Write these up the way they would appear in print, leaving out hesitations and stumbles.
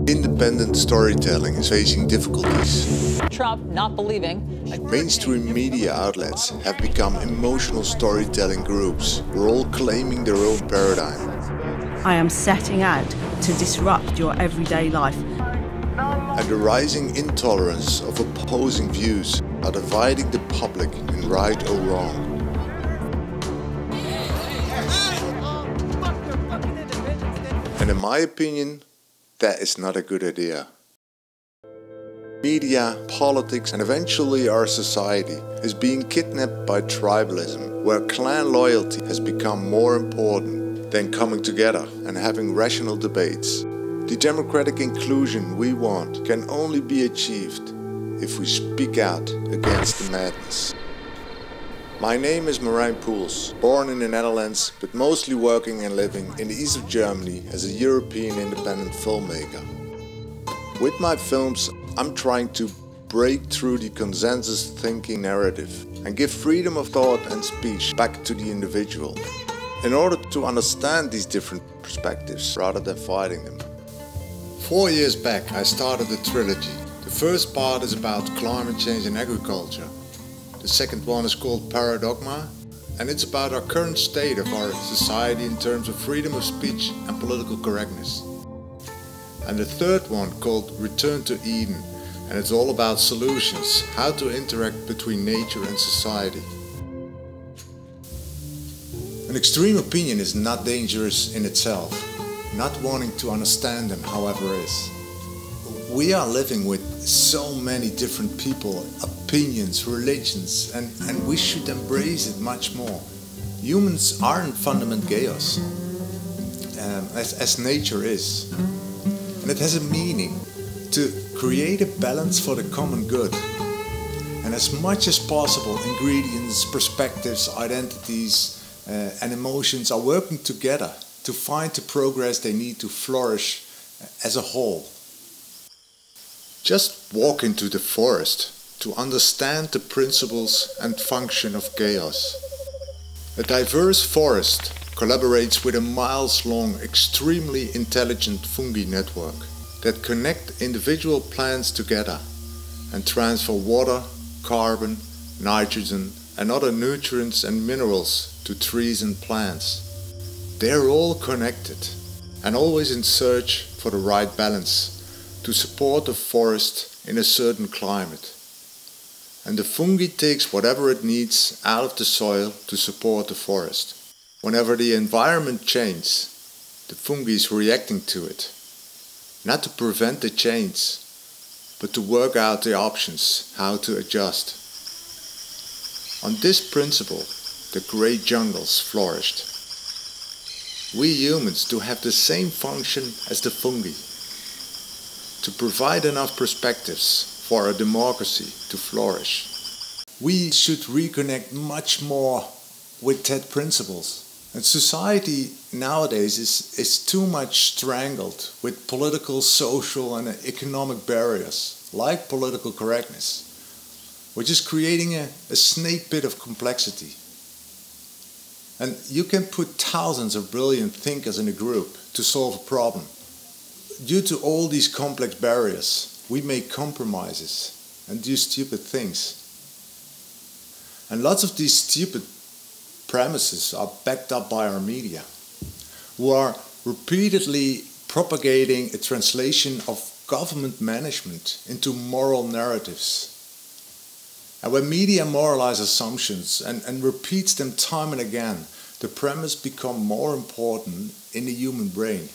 Independent storytelling is facing difficulties. Trump not believing. Mainstream media outlets have become emotional storytelling groups who are all claiming their own paradigm. I am setting out to disrupt your everyday life. And the rising intolerance of opposing views are dividing the public in right or wrong. And in my opinion, that is not a good idea. Media, politics and eventually our society is being kidnapped by tribalism, where clan loyalty has become more important than coming together and having rational debates. The democratic inclusion we want can only be achieved if we speak out against the madness. My name is Marijn Poels, born in the Netherlands but mostly working and living in the east of Germany as a European independent filmmaker. With my films, I'm trying to break through the consensus thinking narrative and give freedom of thought and speech back to the individual, in order to understand these different perspectives rather than fighting them. 4 years back I started a trilogy. The first part is about climate change and agriculture. The second one is called Paradogma, and it's about our current state of our society in terms of freedom of speech and political correctness. And the third one called Return to Eden, and it's all about solutions, how to interact between nature and society. An extreme opinion is not dangerous in itself. Not wanting to understand them, however, is. We are living with so many different people, opinions, religions, and we should embrace it much more. Humans are in fundamental chaos, as nature is. And it has a meaning to create a balance for the common good. And as much as possible, ingredients, perspectives, identities, and emotions are working together to find the progress they need to flourish as a whole. Just walk into the forest to understand the principles and function of chaos. A diverse forest collaborates with a miles-long, extremely intelligent fungi network that connect individual plants together and transfer water, carbon, nitrogen and other nutrients and minerals to trees and plants. They're all connected and always in search for the right balance to support the forest in a certain climate. And the fungi takes whatever it needs out of the soil to support the forest. Whenever the environment changes, the fungi is reacting to it. Not to prevent the change, but to work out the options how to adjust. On this principle, the great jungles flourished. We humans do have the same function as the fungi, to provide enough perspectives for a democracy to flourish. We should reconnect much more with that principles. And society nowadays is too much strangled with political, social and economic barriers, like political correctness, which is creating a snake pit of complexity. And you can put thousands of brilliant thinkers in a group to solve a problem. Due to all these complex barriers, we make compromises and do stupid things. And lots of these stupid premises are backed up by our media, who are repeatedly propagating a translation of government management into moral narratives. And when media moralize assumptions and repeats them time and again, the premise becomes more important in the human brain.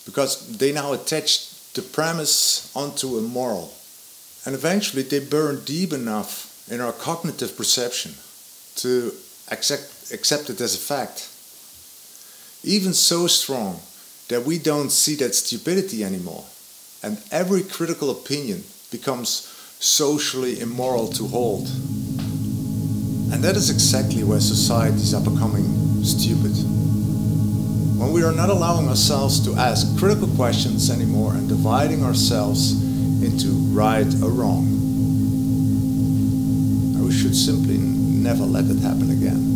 Because they now attach the premise onto a moral. And eventually they burn deep enough in our cognitive perception to accept it as a fact. Even so strong that we don't see that stupidity anymore. And every critical opinion becomes socially immoral to hold. And that is exactly where societies are becoming stupid. When we are not allowing ourselves to ask critical questions anymore and dividing ourselves into right or wrong. And we should simply never let it happen again.